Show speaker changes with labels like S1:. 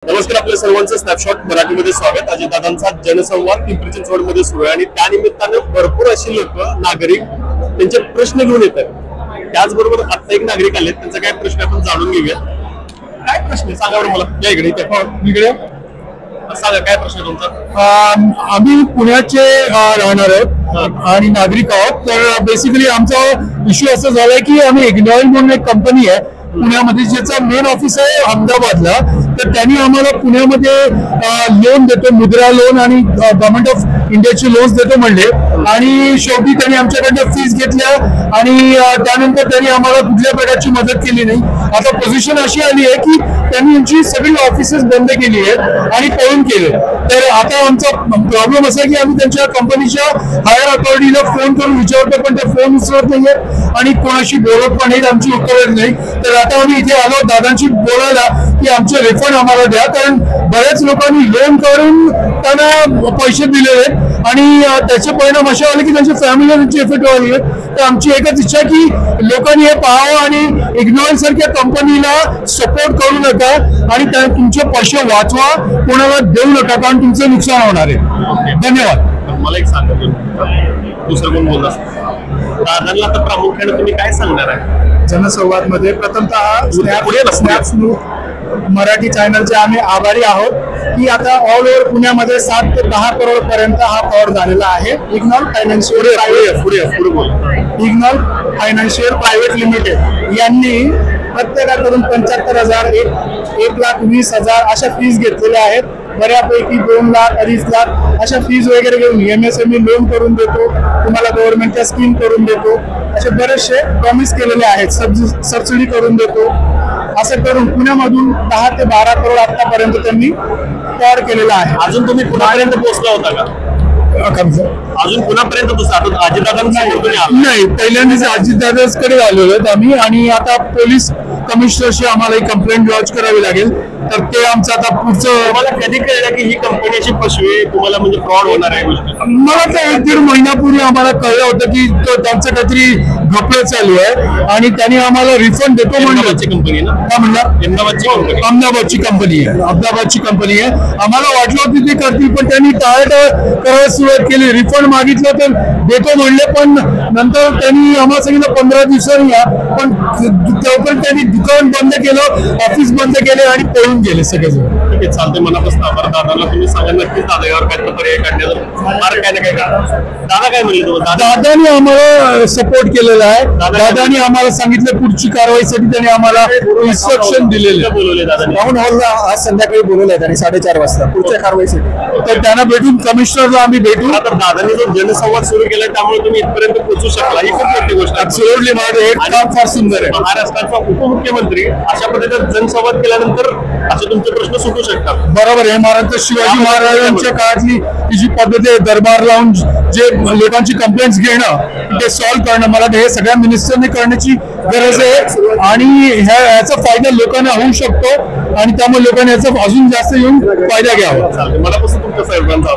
S1: नमस्कार, आपल्या सर्वांचं स्नॅपशॉट मराठीमध्ये स्वागत. अजितदादांचा जनसंवाद पिंपरी चिंचवडमध्ये सुरू आहे आणि त्यानिमित्ताने भरपूर अशी लोक नागरिक त्यांचे प्रश्न घेऊन येतात. त्याचबरोबर आता एक नागरिक आले, त्यांचा काय प्रश्न आपण जाणून घेऊया. काय प्रश्न सांगा बरं मला. या इकडे इकडे सांगा, काय प्रश्न तुमचा?
S2: आम्ही पुण्याचे राहणार आहोत आणि नागरिक आहोत. तर बेसिकली आमचा इश्यू असं झालाय की आम्ही इग्नॉइल म्हणून एक कंपनी आहे पुण्यामध्ये, ज्याचा मेन ऑफिस आहे अहमदाबादला. तर त्यांनी आम्हाला पुण्यामध्ये लोन देतो, मुद्रा लोन आणि गव्हर्नमेंट ऑफ इंडियाचे लोन्स देतो म्हणले. आणि शेवटी त्यांनी आमच्याकडनं फीस घेतल्या आणि त्यानंतर त्यांनी आम्हाला कुठल्या प्रकारची मदत केली नाही. आता पोझिशन अशी आली आहे की त्यांनी यांची सगळी ऑफिसेस बंद केली आहेत आणि पळून केले. तर आता आमचा प्रॉब्लेम असा आहे की आम्ही त्यांच्या कंपनीच्या हायर अथॉरिटीला फोन करून विचारतो, पण ते फोन उचलत नाहीये आणि कोणाशी बोलत पण नाहीत, आमची उत्तर नाही. तर आता आम्ही इथे आलो दादांशी बोलायला की आमचे रिफंड आम्हाला द्या, कारण बऱ्याच लोकांनी लोन करून त्यांना पैसे दिले आहेत आणि त्याचे परिणाम असे आले की त्यांच्या फॅमिलीला त्यांची इफेक्ट व्हायला. तर आमची एकच इच्छा की लोकांनी हे पाहावं आणि इग्नॉइल सारख्या कंपनीला सपोर्ट करू नका आणि तुमचे पैसे वाचवा, कोणाला देऊ नका, कारण तुमचं नुकसान होणार आहे. धन्यवाद.
S1: मला एक सांगा, दुसरं कोण बोलला दादांना आता प्रामुख्याने तुम्ही काय सांगणार आहे
S2: जनसंवाद मध्ये? प्रथमतः मराठी चॅनलचे आम्ही आभारी आहोत की आता ऑल ओव्हर पुण्यामध्ये 7 ते 10 करोड पर्यंत हा फ्रॉड झालेला आहे. इग्नॉल फायनान्शियल प्रायव्हेट लिमिटेड यांनी प्रत्येकाकडून 75,000, 1,20,000 अशा फीज घेतलेल्या आहेत. बऱ्यापैकी 2 लाख 2.5 लाख अशा फीज वगैरे घेऊन MSME लोन करून देतो, तुम्हाला गव्हर्नमेंटच्या स्कीम करून देतो, असे बरेचसे प्रॉमिस केलेले आहेत. सबसिडी करून देतो, असं करून पुण्यामधून 10 ते 12 करोड आतापर्यंत त्यांनी फ्रॉड केलेला आहे.
S1: अजून तुम्ही पुण्यापर्यंत पोहोचला होता का? अजून पुण्यापर्यंत
S2: नाही, पहिल्यांदाच अजितदादांकडे आलेलो आहेत आम्ही आणि आता पोलीस कमिशनरशी आम्हाला एक कंप्लेंट लॉन्च करावी लागेल. तर ते आमचं आता पुढचं.
S1: तुम्हाला कधी कळलं की ही कंपनी अशी फसवी, तुम्हाला म्हणजे फ्रॉड होणार आहे?
S2: मला तर 1-1.5 महिन्यापूर्वी आम्हाला कळलं होतं की त्यांचं काहीतरी घपलं चालू आहे आणि त्यांनी आम्हाला रिफंड देतो म्हणलं.
S1: कंपनी ना,
S2: काय म्हणलं?
S1: अहमदाबादची
S2: कंपनी आहे. आम्हाला वाटलं होतं ते करतील, पण त्यांनी टाळाटाळ करायला सुरुवात केली. रिफंड मागितलं तर देतो म्हणले, पण नंतर त्यांनी आम्हाला सांगितलं 15 दिवसांनी या, पण तोपर्यंत त्यांनी दुकान बंद केलं, ऑफिस बंद केले आणि पळून गेले सगळेजण.
S1: ठीक आहे, चालते. मनापासून आभार. दादाला तुम्ही सांगा नक्कीच दादावर काय पर्याय काढण्याचं काय ना काय. दादा काय म्हणले तुम्हाला?
S2: दादानी आम्हाला सपोर्ट केलेला आहे. दादानी आम्हाला सांगितलं पुढची कारवाईसाठी त्यांनी आम्हाला इन्स्ट्रक्शन दिलेले.
S1: बोलवले दादानी
S2: टाउन हॉलला आज संध्याकाळी बोलवलंय त्यांनी 4:30 वाजता पुढच्या कारवाईसाठी. तर त्यांना भेटून कमिशनरला आम्ही भेटू.
S1: तर दादांनी जो जनसंवाद सुरू केलाय त्यामुळे तुम्ही इथपर्यंत पोहोचू शकला, ही खूप मोठी गोष्ट आहे.
S2: ऍब्सोल्युटली माझं हे काम फार सुंदर आहे.
S1: महाराष्ट्राचा उपमुख्यमंत्री अशा पद्धतीने जनसंवाद केल्यानंतर असे तुमचे प्रश्न सुटू शकतात.
S2: बरोबर आहे. महाराष्ट्र शिवाजी महाराजांच्या काळातली जी पद्धत आहे, दरबार लावून जे लोकांची कंप्लेंट्स घेणं, ते सॉल्व्ह करणं, मला हे सगळ्या मिनिस्टरने करण्याची गरज आहे आणि ह्याचा फायदा लोकांना होऊ शकतो आणि त्यामुळे लोकांनी याचा अजून जास्त येऊन फायदा घ्यावा.
S1: मनापासून तुमच्या साहेबांचा